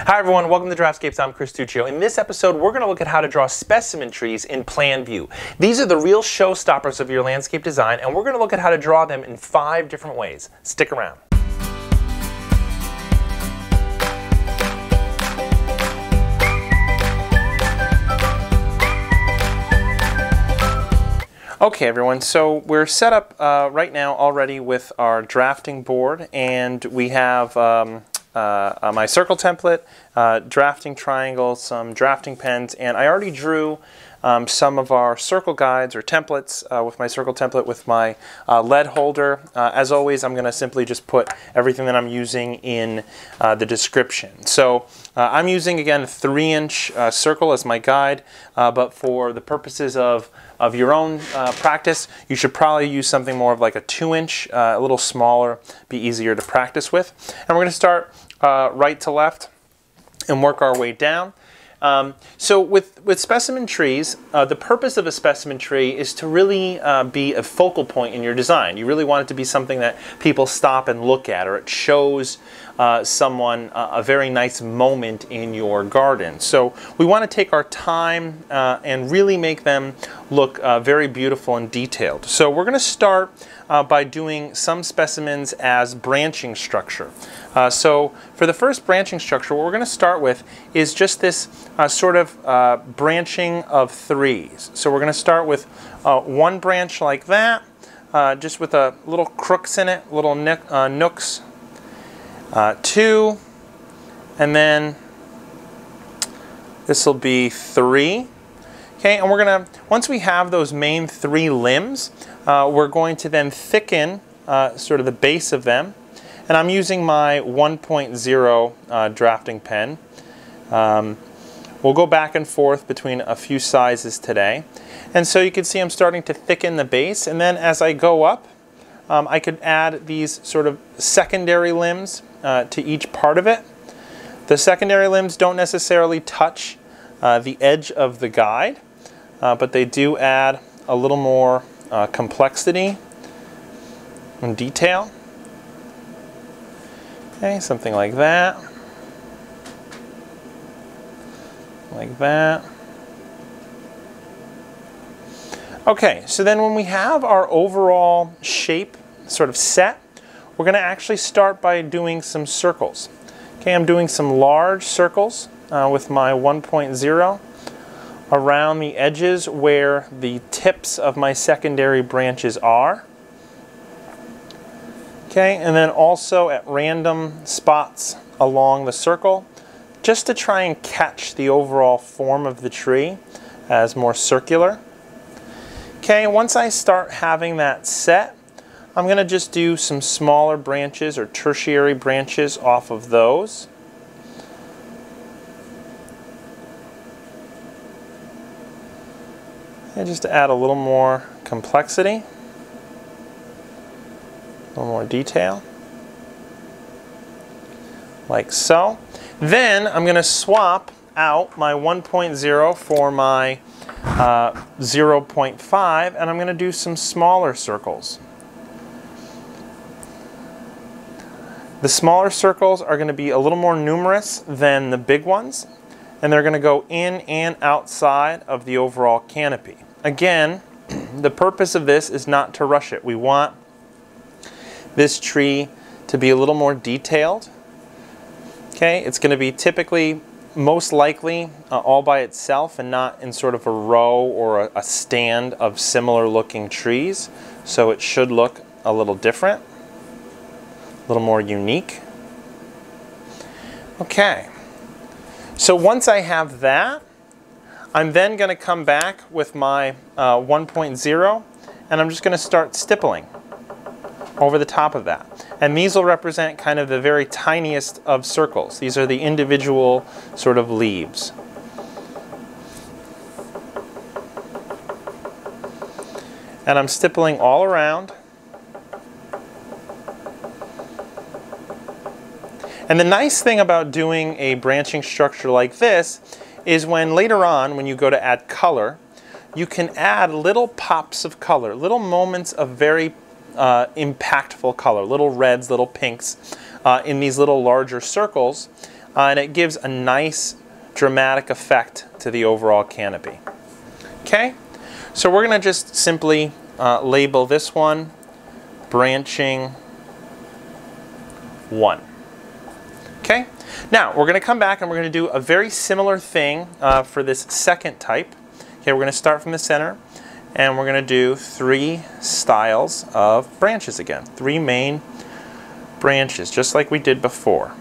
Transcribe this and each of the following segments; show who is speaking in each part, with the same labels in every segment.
Speaker 1: Hi everyone, welcome to Draftscapes. I'm Chris Tuccio. In this episode, we're going to look at how to draw specimen trees in plan view. These are the real showstoppers of your landscape design, and we're going to look at how to draw them in 5 different ways. Stick around. Okay everyone, so we're set up right now already with our drafting board, and we have my circle template, drafting triangles, some drafting pens, and I already drew some of our circle guides or templates with my circle template with my lead holder. As always, I'm going to simply just put everything that I'm using in the description. So I'm using, again, a 3-inch circle as my guide, but for the purposes of your own practice, you should probably use something more of like a 2-inch, a little smaller, be easier to practice with. And we're going to start right to left and work our way down. So with specimen trees, the purpose of a specimen tree is to really be a focal point in your design. You really want it to be something that people stop and look at, or it shows someone a very nice moment in your garden. So we want to take our time and really make them look very beautiful and detailed. So we're going to start by doing some specimens as branching structure. So for the first branching structure, what we're going to start with is just this sort of branching of 3s. So we're going to start with one branch like that, just with a little crooks in it, little nooks, 2, and then this will be 3. Okay, and we're going to, once we have those main 3 limbs, we're going to then thicken sort of the base of them. And I'm using my 1.0 drafting pen. We'll go back and forth between a few sizes today. And so you can see I'm starting to thicken the base, and then as I go up, I could add these sort of secondary limbs to each part of it. The secondary limbs don't necessarily touch the edge of the guide, but they do add a little more complexity and detail. Okay, something like that. Like that. Okay, so then when we have our overall shape sort of set, we're going to actually start by doing some circles. Okay, I'm doing some large circles with my 1.0 around the edges where the tips of my secondary branches are. Okay, and then also at random spots along the circle, just to try and catch the overall form of the tree as more circular. Okay, once I start having that set, I'm going to just do some smaller branches or tertiary branches off of those. And just to add a little more complexity. A little more detail, like so. Then I'm going to swap out my 1.0 for my 0.5, and I'm going to do some smaller circles. The smaller circles are going to be a little more numerous than the big ones, and they're going to go in and outside of the overall canopy. Again, the purpose of this is not to rush it. We want this tree to be a little more detailed. Okay, it's going to be typically, most likely, all by itself and not in sort of a row or a stand of similar looking trees. So it should look a little different, a little more unique. Okay, so once I have that, I'm then going to come back with my 1.0, and I'm just going to start stippling over the top of that. And these will represent kind of the very tiniest of circles. These are the individual sort of leaves. And I'm stippling all around. And the nice thing about doing a branching structure like this is when later on, when you go to add color, you can add little pops of color, little moments of very impactful color, little reds, little pinks in these little larger circles and it gives a nice dramatic effect to the overall canopy. Okay, so we're going to just simply label this one branching 1. Okay, now we're going to come back and we're going to do a very similar thing for this second type. Okay, we're going to start from the center and we're going to do 3 styles of branches again. 3 main branches, just like we did before.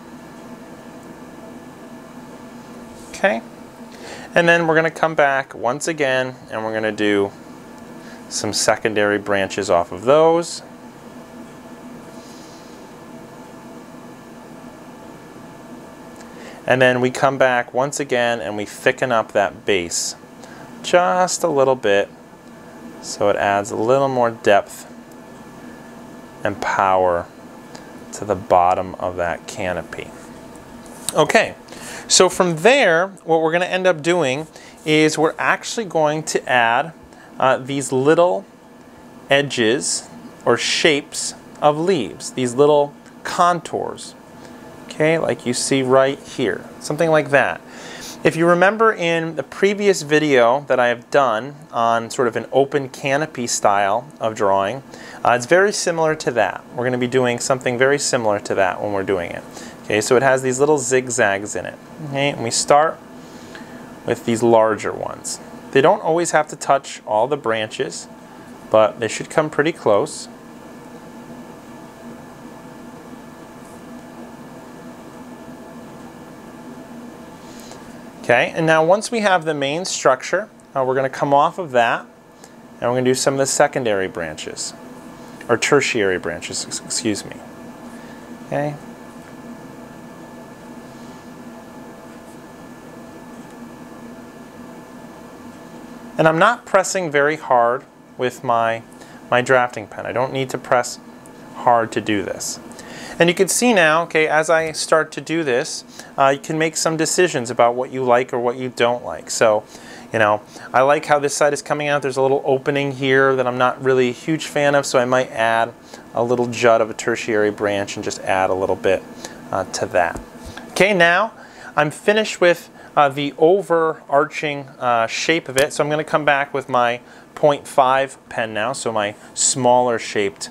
Speaker 1: Okay, and then we're going to come back once again and we're going to do some secondary branches off of those. And then we come back once again and we thicken up that base just a little bit so it adds a little more depth and power to the bottom of that canopy. Okay, so from there what we're going to end up doing is we're actually going to add these little edges or shapes of leaves, these little contours. Okay, like you see right here, something like that. If you remember in the previous video that I have done on sort of an open canopy style of drawing, it's very similar to that. We're going to be doing something very similar to that when we're doing it. Okay, so it has these little zigzags in it. Okay, and we start with these larger ones. They don't always have to touch all the branches, but they should come pretty close. Okay, and now once we have the main structure, we're going to come off of that and we're going to do some of the secondary branches, or tertiary branches, excuse me. Okay. And I'm not pressing very hard with my drafting pen. I don't need to press hard to do this. And you can see now, okay, as I start to do this, you can make some decisions about what you like or what you don't like. So, you know, I like how this side is coming out. There's a little opening here that I'm not really a huge fan of, so I might add a little jut of a tertiary branch and just add a little bit to that. Okay, now I'm finished with the overarching shape of it, so I'm going to come back with my 0.5 pen now, so my smaller shaped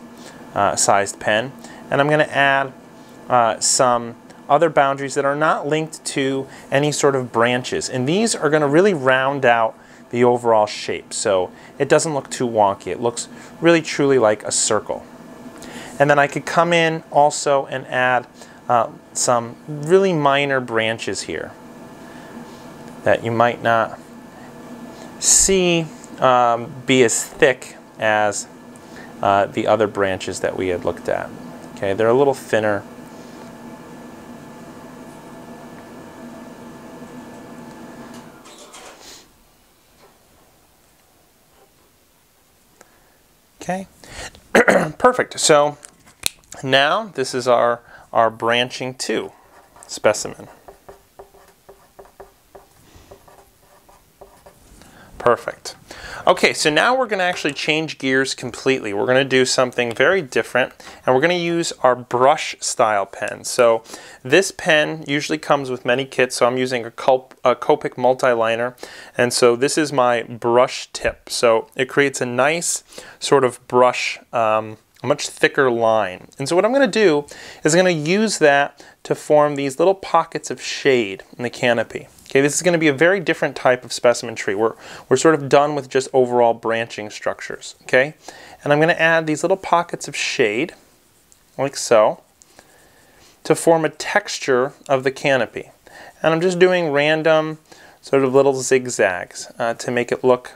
Speaker 1: sized pen. And I'm going to add some other boundaries that are not linked to any sort of branches. And these are going to really round out the overall shape, so it doesn't look too wonky. It looks really truly like a circle. And then I could come in also and add some really minor branches here that you might not see be as thick as the other branches that we had looked at. Okay, they're a little thinner. Okay, perfect. So now this is our branching 2 specimen. Perfect. Okay, so now we're going to actually change gears completely. We're going to do something very different, and we're going to use our brush style pen. So this pen usually comes with many kits, so I'm using a Copic multi-liner, and so this is my brush tip. So it creates a nice sort of brush, a much thicker line. And so what I'm going to do is I'm going to use that to form these little pockets of shade in the canopy. Okay, this is going to be a very different type of specimen tree. We're sort of done with just overall branching structures. Okay, and I'm going to add these little pockets of shade, like so, to form a texture of the canopy. And I'm just doing random sort of little zigzags to make it look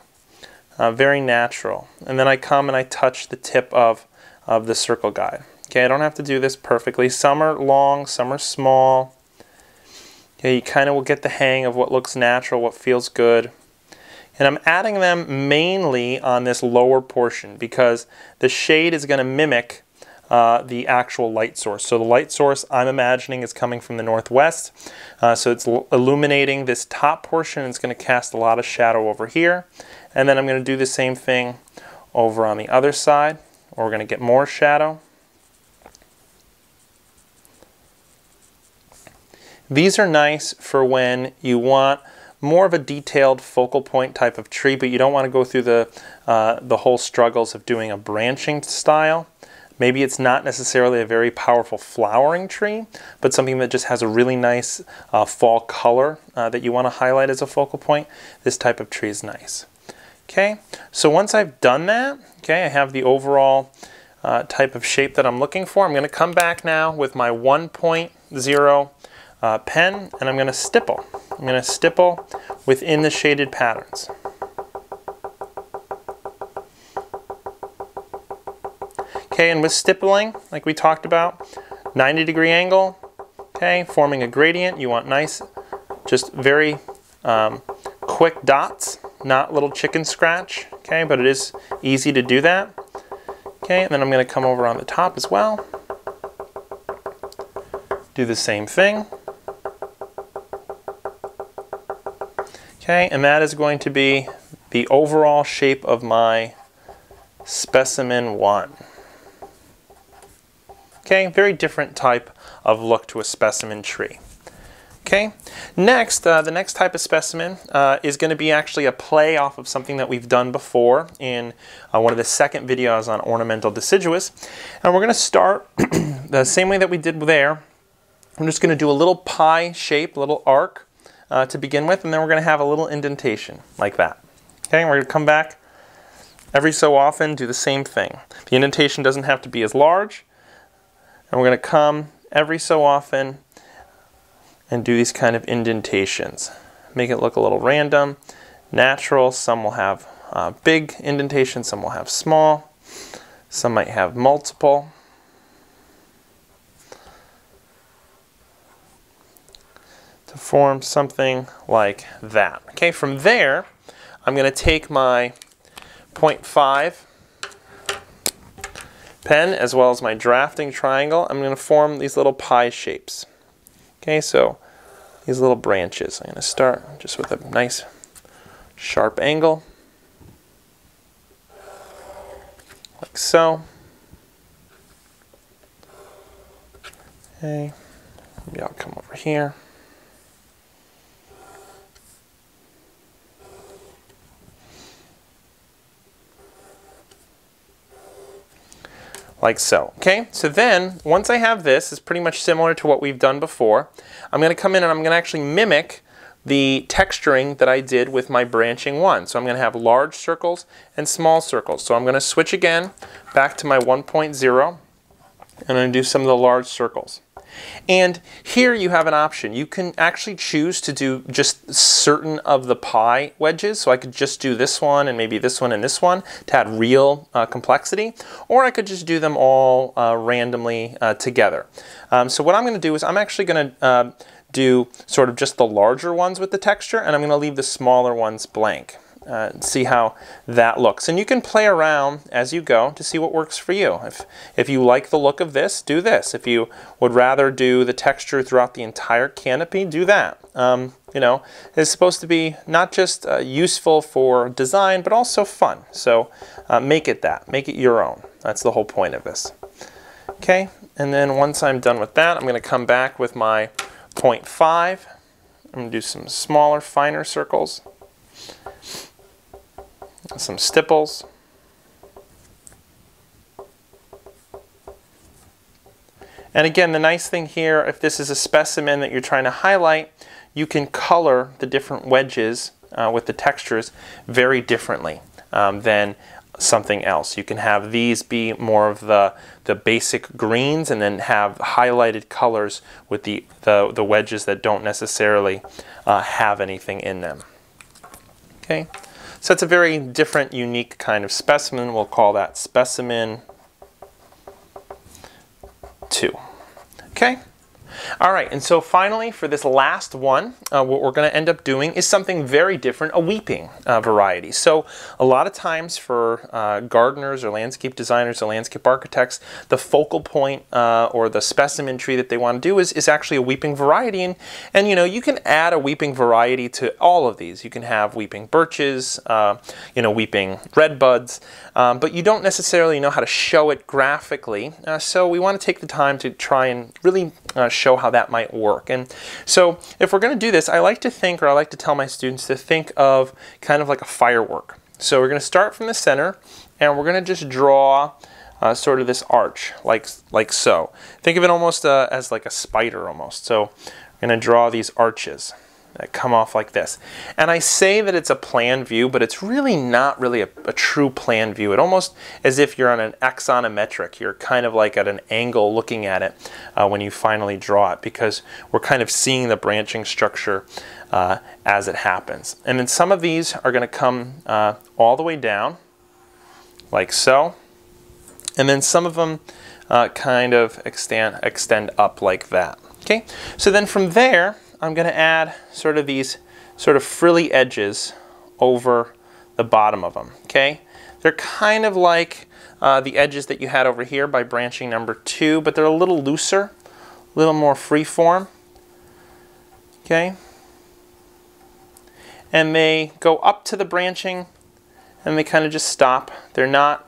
Speaker 1: very natural. And then I come and I touch the tip of the circle guide. Okay, I don't have to do this perfectly. Some are long, some are small. Okay, you kind of will get the hang of what looks natural, what feels good. And I'm adding them mainly on this lower portion because the shade is going to mimic the actual light source. So the light source I'm imagining is coming from the northwest. So it's illuminating this top portion. It's going to cast a lot of shadow over here. And then I'm going to do the same thing over on the other side, where we're going to get more shadow. These are nice for when you want more of a detailed focal point type of tree, but you don't want to go through the whole struggles of doing a branching style. Maybe it's not necessarily a very powerful flowering tree, but something that just has a really nice fall color that you want to highlight as a focal point. This type of tree is nice. Okay, so once I've done that, okay, I have the overall type of shape that I'm looking for. I'm going to come back now with my 1.0 pen, and I'm going to stipple. I'm going to stipple within the shaded patterns. Okay, and with stippling, like we talked about, 90-degree angle, okay, forming a gradient. You want nice, just very quick dots, not little chicken scratch, okay, but it is easy to do that. Okay, and then I'm going to come over on the top as well. Do the same thing. Okay, and that is going to be the overall shape of my Specimen 1. Okay, very different type of look to a specimen tree. Okay, next, the next type of specimen is going to be actually a play off of something that we've done before in one of the second videos on Ornamental Deciduous. And we're going to start the same way that we did there. I'm just going to do a little pie shape, a little arc to begin with, and then we're going to have a little indentation like that. Okay, and we're going to come back every so often, do the same thing. The indentation doesn't have to be as large. And we're going to come every so often and do these kind of indentations. Make it look a little random, natural. Some will have big indentations, some will have small, some might have multiple. To form something like that. Okay, from there, I'm going to take my 0.5 pen as well as my drafting triangle. I'm going to form these little pie shapes. Okay, so these little branches. I'm going to start just with a nice sharp angle, like so. Okay, maybe I'll come over here. Like so. Okay, so then once I have this, it's pretty much similar to what we've done before. I'm going to come in and I'm going to actually mimic the texturing that I did with my branching one. So I'm going to have large circles and small circles. So I'm going to switch again back to my 1.0 and I'm going to do some of the large circles. And here you have an option. You can actually choose to do just certain of the pie wedges. So I could just do this one and maybe this one and this one to add real complexity. Or I could just do them all randomly together. So what I'm going to do is I'm actually going to do sort of just the larger ones with the texture, and I'm going to leave the smaller ones blank. See how that looks. And you can play around as you go to see what works for you. If you like the look of this, do this. If you would rather do the texture throughout the entire canopy, do that. You know, it's supposed to be not just useful for design, but also fun. So make it that. Make it your own. That's the whole point of this. Okay, and then once I'm done with that, I'm going to come back with my 0.5. I'm going to do some smaller, finer circles. Some stipples. And again, the nice thing here, if this is a specimen that you're trying to highlight, you can color the different wedges with the textures very differently than something else. You can have these be more of the basic greens and then have highlighted colors with the wedges that don't necessarily have anything in them. Okay. So it's a very different, unique kind of specimen. We'll call that Specimen 2. Okay? All right, and so finally for this last one, what we're going to end up doing is something very different, a weeping variety. So a lot of times for gardeners or landscape designers or landscape architects, the focal point or the specimen tree that they want to do is actually a weeping variety. And you know, you can add a weeping variety to all of these. You can have weeping birches, you know, weeping redbuds, but you don't necessarily know how to show it graphically. So we want to take the time to try and really show show how that might work. And so if we're going to do this, I like to think, or I like to tell my students to think of kind of like a firework. So we're going to start from the center, and we're going to just draw sort of this arch, like so. Think of it almost as like a spider almost. So I'm going to draw these arches that come off like this. And I say that it's a plan view, but it's really not really a true plan view. It almost as if you're on an axonometric. You're kind of like at an angle looking at it when you finally draw it, because we're kind of seeing the branching structure as it happens. And then some of these are going to come all the way down, like so. And then some of them kind of extend up like that. Okay, so then from there, I'm going to add sort of these sort of frilly edges over the bottom of them. Okay, they're kind of like the edges that you had over here by branching number 2, but they're a little looser, a little more free-form. Okay, and they go up to the branching, and they kind of just stop. They're not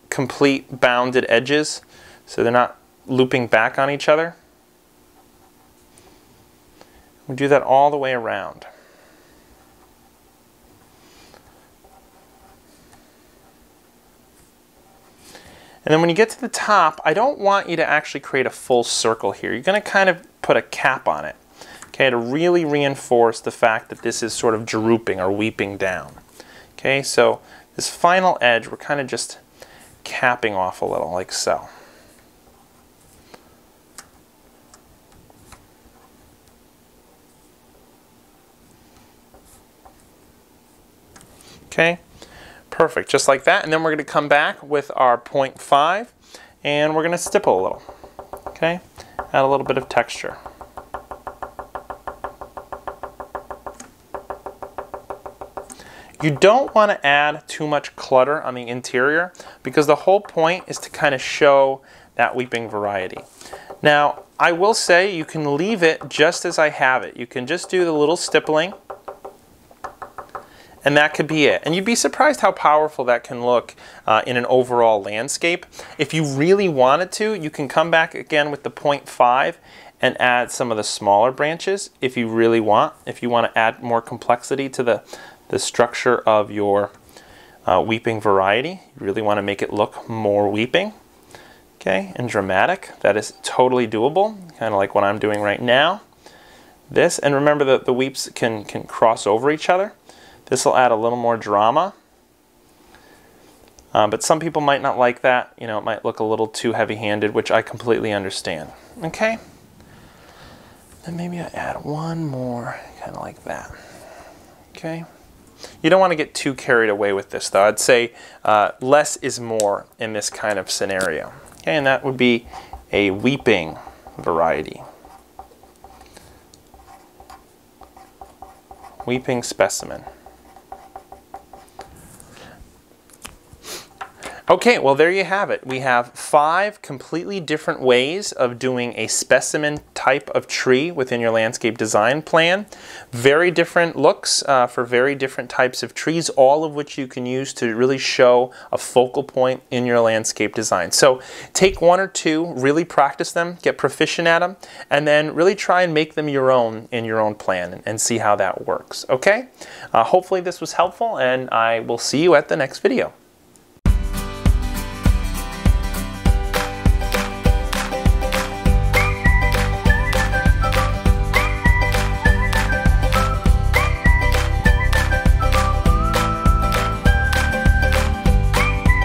Speaker 1: complete bounded edges, so they're not looping back on each other. We do that all the way around. And then when you get to the top, I don't want you to actually create a full circle here. You're going to kind of put a cap on it, okay, to really reinforce the fact that this is sort of drooping or weeping down. Okay, so this final edge, we're kind of just capping off a little, like so. Okay, perfect, just like that. And then we're going to come back with our 0.5, and we're going to stipple a little. Okay, add a little bit of texture. You don't want to add too much clutter on the interior, because the whole point is to kind of show that weeping variety. Now, I will say you can leave it just as I have it. You can just do the little stippling, and that could be it. And you'd be surprised how powerful that can look in an overall landscape. If you really wanted to, you can come back again with the 0.5 and add some of the smaller branches if you really want. If you want to add more complexity to the structure of your weeping variety, you really want to make it look more weeping, okay, and dramatic. That is totally doable, kind of like what I'm doing right now. This, and remember that the weeps can cross over each other. This will add a little more drama, but some people might not like that. You know, it might look a little too heavy-handed, which I completely understand. Okay, then maybe I add one more, kind of like that. Okay, you don't want to get too carried away with this, though. I'd say less is more in this kind of scenario. Okay, and that would be a weeping variety. Weeping specimen. Okay, well there you have it. We have 5 completely different ways of doing a specimen type of tree within your landscape design plan. Very different looks for very different types of trees, all of which you can use to really show a focal point in your landscape design. So take 1 or 2, really practice them, get proficient at them, and then really try and make them your own in your own plan and see how that works. Okay? Hopefully this was helpful, and I will see you at the next video.